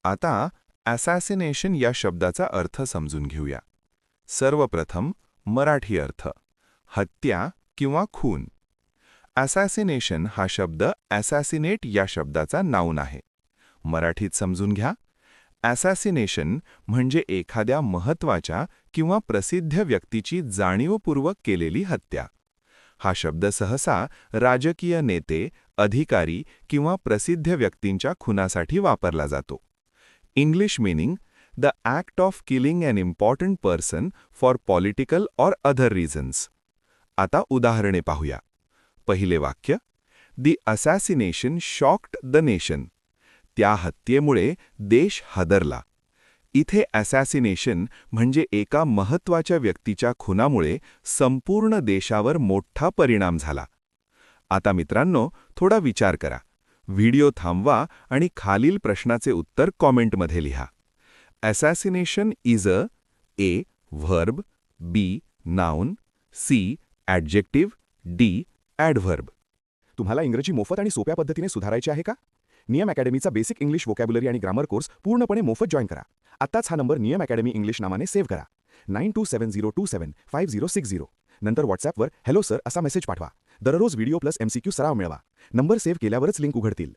आता ॲसॅसिनेशन या शब्दाचा अर्थ समजून घेऊया. सर्वप्रथम मराठी अर्थ हत्या किंवा खून. ॲसॅसिनेशन हा शब्द ॲसॅसिनेट या शब्दाचा नाऊन आहे. मराठीत समजून घ्या. ॲसॅसिनेशन म्हणजे एखाद्या महत्त्वाच्या किंवा प्रसिद्ध व्यक्तीची जाणीवपूर्वक केलेली हत्या. हा शब्द सहसा राजकीय नेते, अधिकारी किंवा प्रसिद्ध व्यक्तींच्या खुनासाठी वापरला जातो. English meaning the act of killing an important person for political or other reasons. आता उदाहरणे पाहूया. पहिले वाक्य, the assassination shocked the nation. त्या हत्येमुळे देश हादरला. इथे असॅसिनेशन म्हणजे एका महत्त्वाच्या व्यक्तीच्या खुनामुळे संपूर्ण देशावर मोठा परिणाम झाला. आता मित्रांनो, थोडा विचार करा. व्हिडिओ थांबवा आणि खालील प्रश्नाचे उत्तर कॉमेंटमध्ये लिहा. Assassination is A verb, B noun, C adjective, D adverb. तुम्हाला इंग्रजी मोफत आणि सोप्या पद्धतीने सुधारायचे आहे का? नियम अकॅडमीचा बेसिक इंग्लिश व्होकॅब्युलरी आणि ग्रामर कोर्स पूर्णपणे मोफत जॉईन करा. आत्ताच हा नंबर नियम अकॅडमी इंग्लिश नावाने सेव्ह करा. 9270275060. नंतर व्हॉट्सॲपवर हॅलो सर असा मेसेज पाठवा. दररोज व्हिडिओ प्लस MCQ सराव मिळवा. नंबर सेव्ह केल्यावरच लिंक उघडतील.